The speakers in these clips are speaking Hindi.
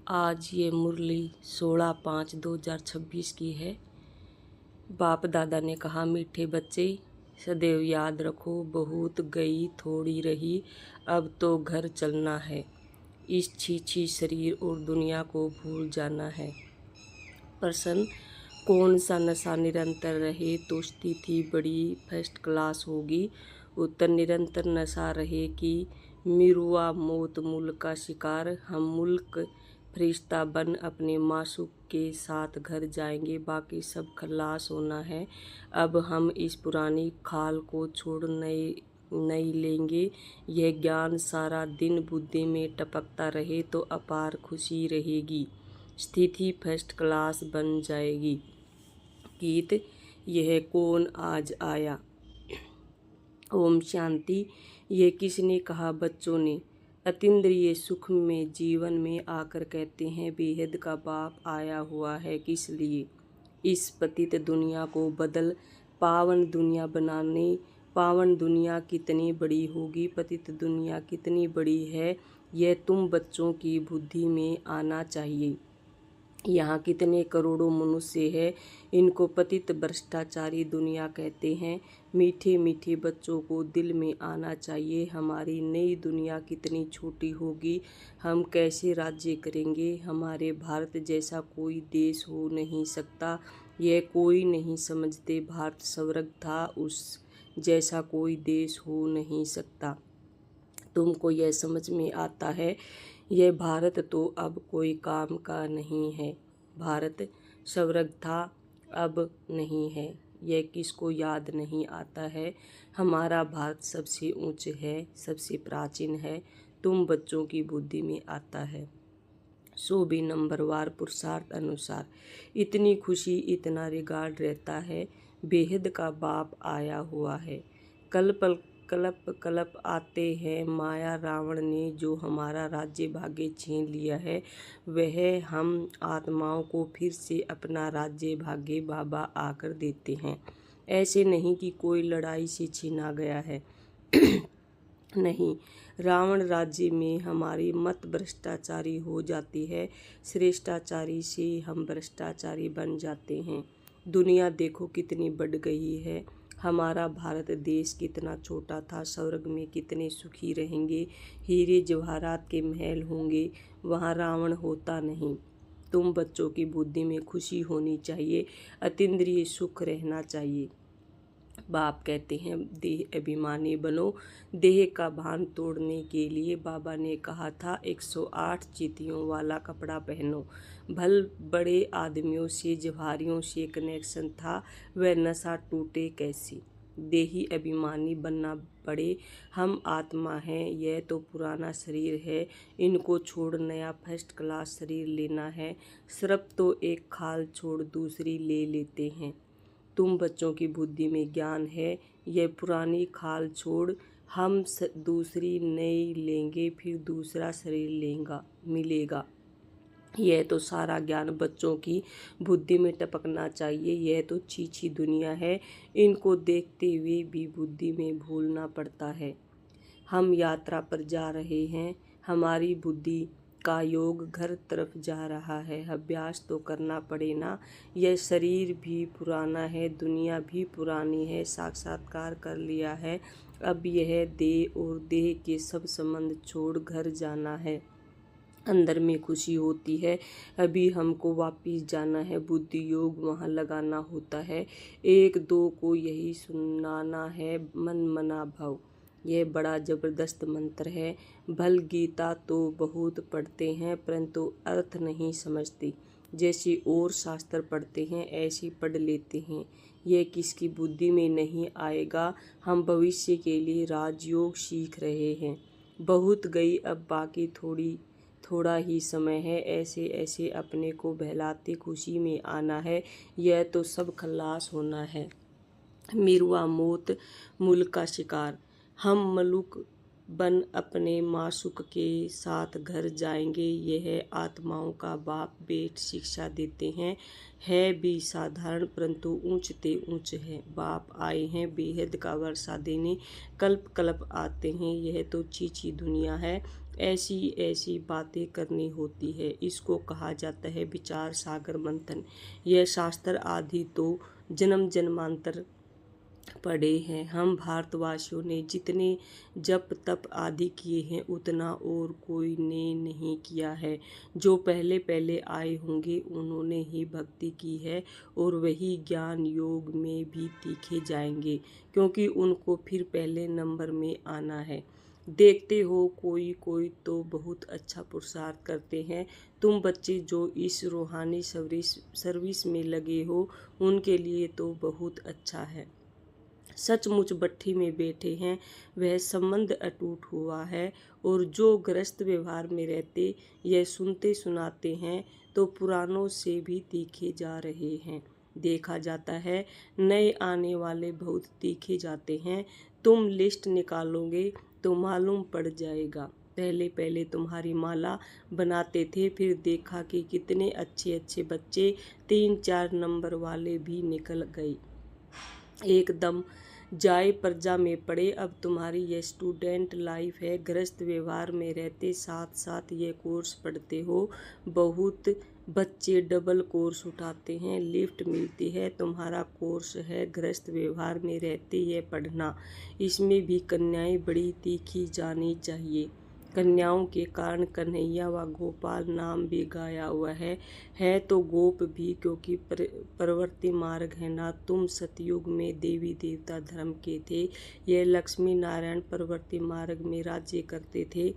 आज ये मुरली 16/5/2026 की है। बाप दादा ने कहा, मीठे बच्चे सदैव याद रखो, बहुत गई थोड़ी रही, अब तो घर चलना है। इस छी शरीर और दुनिया को भूल जाना है। प्रश्न, कौन सा नशा निरंतर रहे तो स्थिति बड़ी फर्स्ट क्लास होगी? उत्तर, निरंतर नशा रहे कि मिरुआ मौत मुल्क का शिकार। हम मुल्क फरिश्ता बन अपने मासूक के साथ घर जाएंगे, बाकी सब खल्लास होना है। अब हम इस पुरानी खाल को छोड़ नई लेंगे। यह ज्ञान सारा दिन बुद्धि में टपकता रहे तो अपार खुशी रहेगी, स्थिति फर्स्ट क्लास बन जाएगी। गीत, यह कौन आज आया। ओम शांति। ये किसने कहा? बच्चों ने। अतीन्द्रिय सुख में जीवन में आकर कहते हैं, बेहद का बाप आया हुआ है। किस लिए? इस पतित दुनिया को बदल पावन दुनिया बनाने। पावन दुनिया कितनी बड़ी होगी, पतित दुनिया कितनी बड़ी है, यह तुम बच्चों की बुद्धि में आना चाहिए। यहाँ कितने करोड़ों मनुष्य हैं, इनको पतित भ्रष्टाचारी दुनिया कहते हैं। मीठे मीठे बच्चों को दिल में आना चाहिए, हमारी नई दुनिया कितनी छोटी होगी, हम कैसे राज्य करेंगे। हमारे भारत जैसा कोई देश हो नहीं सकता, यह कोई नहीं समझते। भारत स्वर्ग था, उस जैसा कोई देश हो नहीं सकता। तुमको यह समझ में आता है? यह भारत तो अब कोई काम का नहीं है। भारत स्वर्ग था, अब नहीं है। यह किसको याद नहीं आता है? हमारा भारत सबसे ऊंच है, सबसे प्राचीन है, तुम बच्चों की बुद्धि में आता है। सो भी नंबरवार पुरुषार्थ अनुसार इतनी खुशी, इतना रिगार्ड रहता है। बेहद का बाप आया हुआ है। कलप आते हैं। माया रावण ने जो हमारा राज्य भाग्य छीन लिया है, वह हम आत्माओं को फिर से अपना राज्य भाग्य बाबा आकर देते हैं। ऐसे नहीं कि कोई लड़ाई से छीना गया है। नहीं, रावण राज्य में हमारी मत भ्रष्टाचारी हो जाती है, श्रेष्ठाचारी से हम भ्रष्टाचारी बन जाते हैं। दुनिया देखो कितनी बढ़ गई है। हमारा भारत देश कितना छोटा था, स्वर्ग में कितने सुखी रहेंगे, हीरे जवाहरात के महल होंगे, वहाँ रावण होता नहीं। तुम बच्चों की बुद्धि में खुशी होनी चाहिए, अतीन्द्रिय सुख रहना चाहिए। बाप कहते हैं, देह अभिमानी बनो। देह का भान तोड़ने के लिए बाबा ने कहा था, 108 चींटियों वाला कपड़ा पहनो। भल बड़े आदमियों से, जवाहरियों से कनेक्शन था, वह नशा टूटे कैसे? देही अभिमानी बनना पड़े। हम आत्मा हैं, यह तो पुराना शरीर है, इनको छोड़ नया फर्स्ट क्लास शरीर लेना है। सिर्फ तो एक खाल छोड़ दूसरी ले लेते हैं। तुम बच्चों की बुद्धि में ज्ञान है, यह पुरानी खाल छोड़ हम दूसरी नई लेंगे, फिर दूसरा शरीर मिलेगा। यह तो सारा ज्ञान बच्चों की बुद्धि में टपकना चाहिए। यह तो छी दुनिया है, इनको देखते हुए भी बुद्धि में भूलना पड़ता है। हम यात्रा पर जा रहे हैं, हमारी बुद्धि का योग घर तरफ जा रहा है। अभ्यास तो करना पड़े ना। यह शरीर भी पुराना है, दुनिया भी पुरानी है, साक्षात्कार कर लिया है। अब यह देह और देह के सब संबंध छोड़ घर जाना है। अंदर में खुशी होती है, अभी हमको वापिस जाना है। बुद्धि योग वहाँ लगाना होता है। एक दो को यही सुनाना है, मन मना भव। यह बड़ा जबरदस्त मंत्र है। भल गीता तो बहुत पढ़ते हैं, परंतु अर्थ नहीं समझते। जैसे और शास्त्र पढ़ते हैं, ऐसे पढ़ लेते हैं। यह किसकी बुद्धि में नहीं आएगा। हम भविष्य के लिए राजयोग सीख रहे हैं। बहुत गई, अब बाकी थोड़ा ही समय है। ऐसे ऐसे अपने को बहलाते खुशी में आना है। यह तो सब खल्लास होना है। मिरुआ मौत मुल्क का शिकार। हम मलुक बन अपने मासूक के साथ घर जाएंगे। यह आत्माओं का बाप बेट शिक्षा देते हैं। है भी साधारण, परंतु ऊंचते ऊंच है। बाप आए हैं बेहद का वर्षा देने। कल्प आते हैं, यह तो छी दुनिया है, ऐसी ऐसी बातें करनी होती है। इसको कहा जाता है विचार सागर मंथन। यह शास्त्र आदि तो जन्म जन्मांतर पढ़े हैं। हम भारतवासियों ने जितने जप तप आदि किए हैं उतना और कोई ने नहीं किया है। जो पहले पहले आए होंगे उन्होंने ही भक्ति की है और वही ज्ञान योग में भी तीखे जाएंगे, क्योंकि उनको फिर पहले नंबर में आना है। देखते हो कोई कोई तो बहुत अच्छा पुरुषार्थ करते हैं। तुम बच्चे जो इस रूहानी सर्विस में लगे हो उनके लिए तो बहुत अच्छा है। सचमुच भट्ठी में बैठे हैं वह संबंध अटूट हुआ है, और जो गृहस्थ व्यवहार में रहते यह सुनते सुनाते हैं तो पुरानों से भी तीखे जा रहे हैं। देखा जाता है नए आने वाले बहुत तीखे जाते हैं। तुम लिस्ट निकालोगे तो मालूम पड़ जाएगा। पहले पहले तुम्हारी माला बनाते थे, फिर देखा कि कितने अच्छे अच्छे बच्चे 3-4 नंबर वाले भी निकल गए। एकदम जाए प्रजा में पड़े। अब तुम्हारी यह स्टूडेंट लाइफ है। गृहस्थ व्यवहार में रहते साथ साथ ये कोर्स पढ़ते हो। बहुत बच्चे डबल कोर्स उठाते हैं, लिफ्ट मिलती है। तुम्हारा कोर्स है गृहस्थ व्यवहार में रहते ये पढ़ना। इसमें भी कन्याएं बड़ी तीखी जानी चाहिए। कन्याओं के कारण कन्हैया व गोपाल नाम भी गाया हुआ है तो गोप भी, क्योंकि प्रवृत्ति मार्ग है ना। तुम सतयुग में देवी देवता धर्म के थे। यह लक्ष्मी नारायण प्रवृत्ति मार्ग में राज्य करते थे।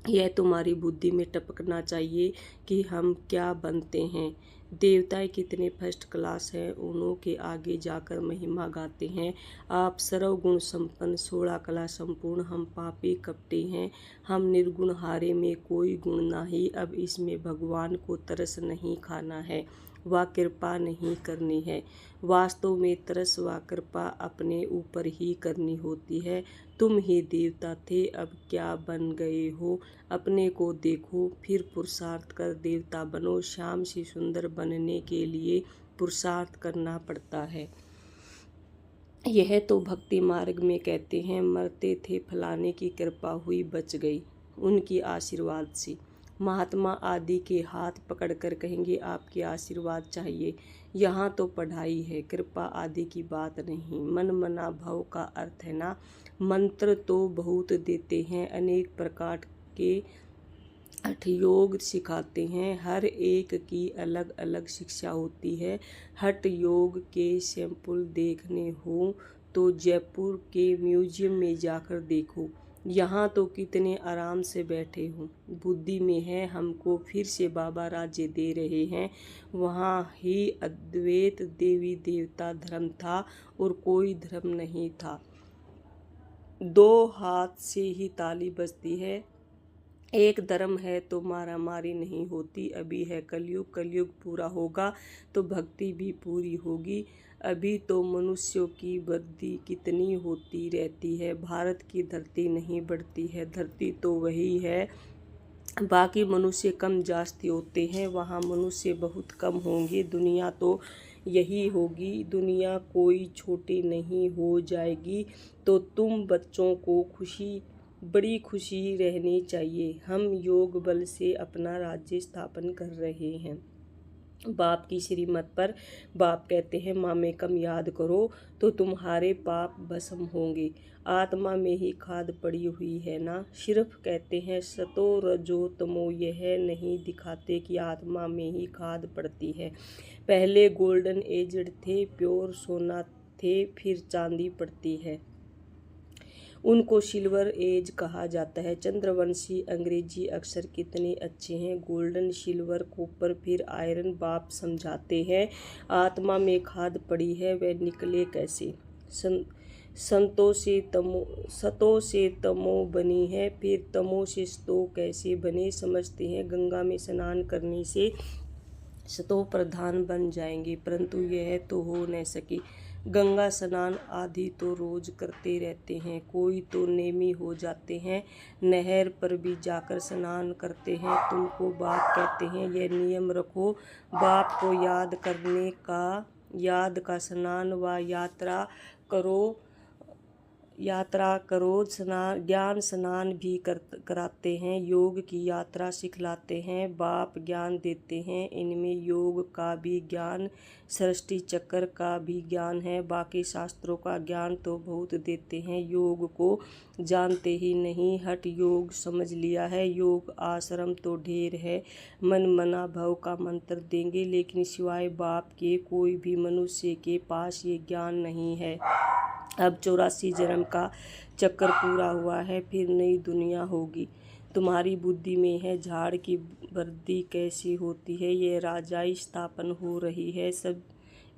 यह तुम्हारी बुद्धि में टपकना चाहिए कि हम क्या बनते हैं। देवताएं कितने फर्स्ट क्लास हैं, उन्हों के आगे जाकर महिमा गाते हैं। आप सर्वगुण संपन्न 16 कला संपूर्ण, हम पापी कपटी हैं। हम निर्गुण हारे में कोई गुण नहीं। अब इसमें भगवान को तरस नहीं खाना है व कृपा नहीं करनी है। वास्तव में तरस व कृपा अपने ऊपर ही करनी होती है। तुम ही देवता थे, अब क्या बन गए हो अपने को देखो, फिर पुरुषार्थ कर देवता बनो। श्याम से सुंदर बनने के लिए पुरुषार्थ करना पड़ता है। यह तो भक्ति मार्ग में कहते हैं। मरते थे फलाने की कृपा हुई बच गई उनकी आशीर्वाद से। महात्मा आदि के हाथ पकड़कर कहेंगे आपके आशीर्वाद चाहिए। यहाँ तो पढ़ाई है, कृपा आदि की बात नहीं। मन मना भव का अर्थ है ना। मंत्र तो बहुत देते हैं, अनेक प्रकार के हठ योग सिखाते हैं। हर एक की अलग अलग शिक्षा होती है। हठ योग के सैंपल देखने हो तो जयपुर के म्यूजियम में जाकर देखो। यहाँ तो कितने आराम से बैठे हो। बुद्धि में है हमको फिर से बाबा राज्य दे रहे हैं। वहाँ ही अद्वैत देवी देवता धर्म था और कोई धर्म नहीं था। 2 हाथ से ही ताली बजती है। एक धर्म है तो मारा मारी नहीं होती। अभी है कलयुग, कलयुग पूरा होगा तो भक्ति भी पूरी होगी। अभी तो मनुष्यों की वृद्धि कितनी होती रहती है, भारत की धरती नहीं बढ़ती है। धरती तो वही है, बाकी मनुष्य कम जास्ती होते हैं। वहाँ मनुष्य बहुत कम होंगे। दुनिया तो यही होगी, दुनिया कोई छोटी नहीं हो जाएगी। तो तुम बच्चों को बड़ी खुशी रहनी चाहिए। हम योग बल से अपना राज्य स्थापन कर रहे हैं। बाप की श्रीमत पर बाप कहते हैं माँ कम याद करो तो तुम्हारे पाप भस्म होंगे। आत्मा में ही खाद पड़ी हुई है ना। सिर्फ कहते हैं सतो रजो तमो, यह नहीं दिखाते कि आत्मा में ही खाद पड़ती है। पहले गोल्डन एजड थे, प्योर सोना थे, फिर चांदी पड़ती है, उनको सिल्वर एज कहा जाता है। चंद्रवंशी अंग्रेजी अक्षर कितने अच्छे हैं। गोल्डन, सिल्वर, कॉपर, फिर आयरन। बाप समझाते हैं आत्मा में खाद पड़ी है, वह निकले कैसे। सतो से तमो बनी है, फिर तमो से सतो कैसे बने। समझते हैं गंगा में स्नान करने से सतो प्रधान बन जाएंगे, परंतु यह तो हो न सके। गंगा स्नान आदि तो रोज करते रहते हैं, कोई तो नेमी हो जाते हैं, नहर पर भी जाकर स्नान करते हैं। तुमको बाप कहते हैं यह नियम रखो। बाप को याद का स्नान व यात्रा करो। यात्रा करो, ज्ञान स्नान भी कराते हैं, योग की यात्रा सिखलाते हैं, बाप ज्ञान देते हैं, इनमें योग का भी ज्ञान, सृष्टि चक्र का भी ज्ञान है, बाकी शास्त्रों का ज्ञान तो बहुत देते हैं, योग को जानते ही नहीं, हठ योग समझ लिया है, योग आश्रम तो ढेर है, मन मना भव का मंत्र देंगे, लेकिन सिवाय बाप के कोई भी मनुष्य के पास ये ज्ञान नहीं है। अब 84 जन्म का चक्कर पूरा हुआ है, फिर नई दुनिया होगी। तुम्हारी बुद्धि में है झाड़ की वृद्धि कैसी होती है, ये राजाई स्थापन हो रही है, सब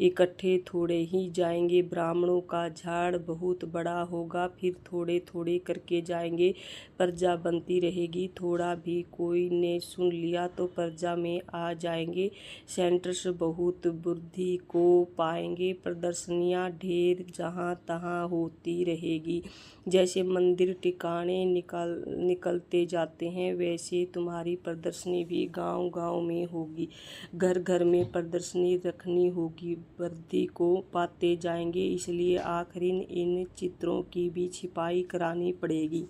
इकट्ठे थोड़े ही जाएंगे, ब्राह्मणों का झाड़ बहुत बड़ा होगा, फिर थोड़े थोड़े करके जाएंगे, प्रजा बनती रहेगी, थोड़ा भी कोई ने सुन लिया तो प्रजा में आ जाएंगे, सेंटर्स बहुत वृद्धि को पाएंगे, प्रदर्शनियां ढेर जहां तहां होती रहेगी, जैसे मंदिर टिकाणे निकलते जाते हैं, वैसे तुम्हारी प्रदर्शनी भी गांव गांव में होगी, घर घर में प्रदर्शनी रखनी होगी, वृद्धि को पाते जाएंगे, इसलिए आखिर इन चित्रों की भी छिपाई करानी पड़ेगी।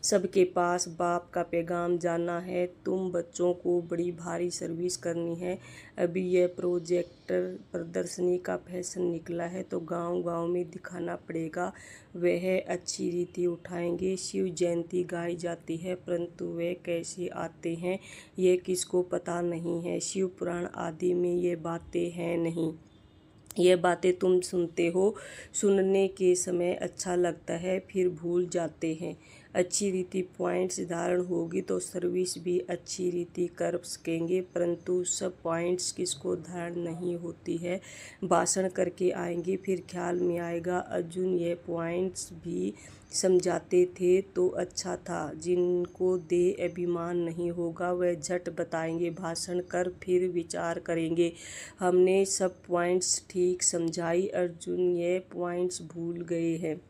सबके पास बाप का पैगाम जाना है, तुम बच्चों को बड़ी भारी सर्विस करनी है। अभी यह प्रोजेक्टर प्रदर्शनी का फैशन निकला है तो गांव गांव में दिखाना पड़ेगा, वह अच्छी रीति उठाएंगे। शिव जयंती गाई जाती है, परंतु वे कैसे आते हैं ये किसको पता नहीं है। शिव पुराण आदि में ये बातें हैं नहीं, ये बातें तुम सुनते हो, सुनने के समय अच्छा लगता है, फिर भूल जाते हैं। अच्छी रीति पॉइंट्स धारण होगी तो सर्विस भी अच्छी रीति कर सकेंगे, परंतु सब पॉइंट्स किसको धारण नहीं होती है। भाषण करके आएंगे फिर ख्याल में आएगा, अर्जुन ये पॉइंट्स भी समझाते थे तो अच्छा था। जिनको देह अभिमान नहीं होगा वह झट बताएंगे, भाषण कर फिर विचार करेंगे। हमने सब पॉइंट्स ठीक समझाई, अर्जुन ये पॉइंट्स भूल गए हैं।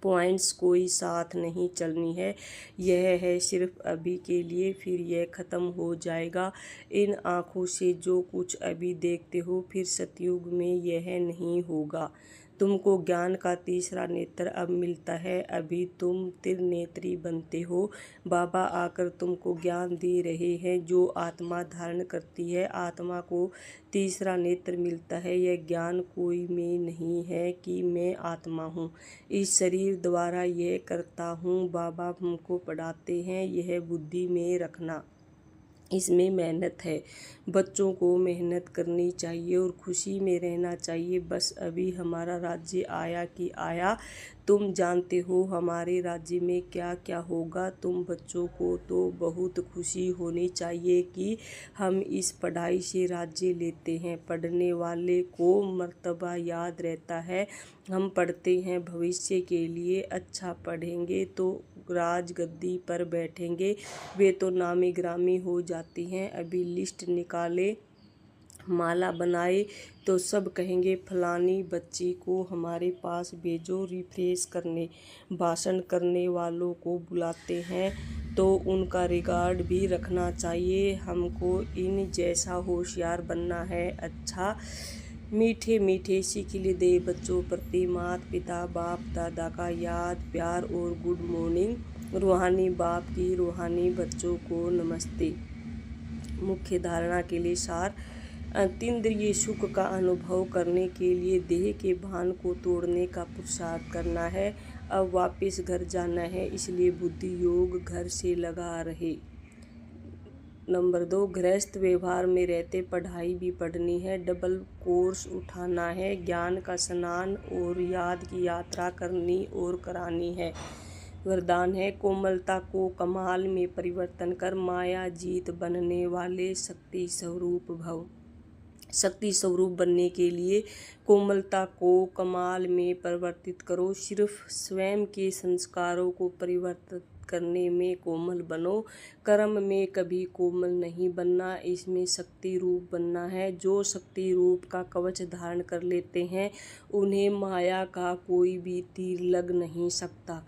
पॉइंट्स कोई साथ नहीं चलनी है, यह है सिर्फ अभी के लिए, फिर यह ख़त्म हो जाएगा। इन आँखों से जो कुछ अभी देखते हो फिर सतयुग में यह नहीं होगा। तुमको ज्ञान का तीसरा नेत्र अब मिलता है, अभी तुम त्रिनेत्री बनते हो। बाबा आकर तुमको ज्ञान दे रहे हैं, जो आत्मा धारण करती है आत्मा को तीसरा नेत्र मिलता है। यह ज्ञान कोई में नहीं है कि मैं आत्मा हूँ, इस शरीर द्वारा यह करता हूँ। बाबा हमको पढ़ाते हैं, यह बुद्धि में रखना, इसमें मेहनत है। बच्चों को मेहनत करनी चाहिए और खुशी में रहना चाहिए। बस अभी हमारा राज्य आया कि आया, तुम जानते हो हमारे राज्य में क्या क्या होगा। तुम बच्चों को तो बहुत खुशी होनी चाहिए कि हम इस पढ़ाई से राज्य लेते हैं। पढ़ने वाले को मर्तबा याद रहता है। हम पढ़ते हैं भविष्य के लिए, अच्छा पढ़ेंगे तो राजगद्दी पर बैठेंगे। वे तो नामी ग्रामी हो जाती हैं। अभी लिस्ट निकाले, माला बनाए तो सब कहेंगे फलानी बच्ची को हमारे पास भेजो रिफ्रेश करने। भाषण करने वालों को बुलाते हैं तो उनका रिकॉर्ड भी रखना चाहिए। हमको इन जैसा होशियार बनना है। अच्छा मीठे मीठे सिखिल दे बच्चों प्रति माता पिता बाप दादा का याद प्यार और गुड मॉर्निंग। रूहानी बाप की रूहानी बच्चों को नमस्ते। मुख्य धारणा के लिए सार, अतीन्द्रिय सुख का अनुभव करने के लिए देह के भान को तोड़ने का पुरुषार्थ करना है। अब वापस घर जाना है, इसलिए बुद्धि योग घर से लगा रहे। नंबर 2, गृहस्थ व्यवहार में रहते पढ़ाई भी पढ़नी है, डबल कोर्स उठाना है, ज्ञान का स्नान और याद की यात्रा करनी और करानी है। वरदान है, कोमलता को कमाल में परिवर्तन कर माया जीत बनने वाले शक्ति स्वरूप भव। शक्ति स्वरूप बनने के लिए कोमलता को कमाल में परिवर्तित करो। सिर्फ स्वयं के संस्कारों को परिवर्तित करने में कोमल बनो, कर्म में कभी कोमल नहीं बनना, इसमें शक्ति रूप बनना है। जो शक्ति रूप का कवच धारण कर लेते हैं उन्हें माया का कोई भी तीर लग नहीं सकता।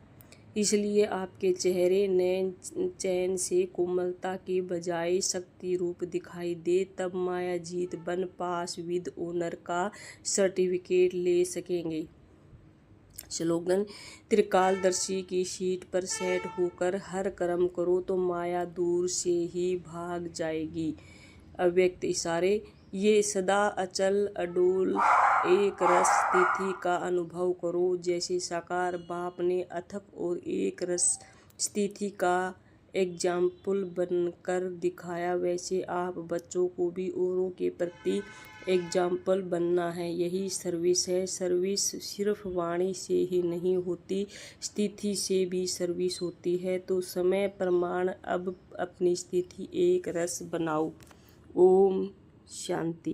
इसलिए आपके चेहरे नैन चैन से कोमलता के बजाय शक्ति रूप दिखाई दे, तब माया जीत बन पास विद ऑनर का सर्टिफिकेट ले सकेंगे। स्लोगन: त्रिकालदर्शी की सीट पर सेट होकर हर कर्म करो तो माया दूर से ही भाग जाएगी। अव्यक्त इशारे: ये सदा अचल अडोल एक रस स्थिति का अनुभव करो। जैसे साकार बाप ने अथक और एक रस स्थिति का एग्जाम्पल बनकर दिखाया, वैसे आप बच्चों को भी औरों के प्रति एग्जाम्पल बनना है। यही सर्विस है। सर्विस सिर्फ वाणी से ही नहीं होती, स्थिति से भी सर्विस होती है। तो समय प्रमाण अब अपनी स्थिति एक रस बनाओ। ओम शांति।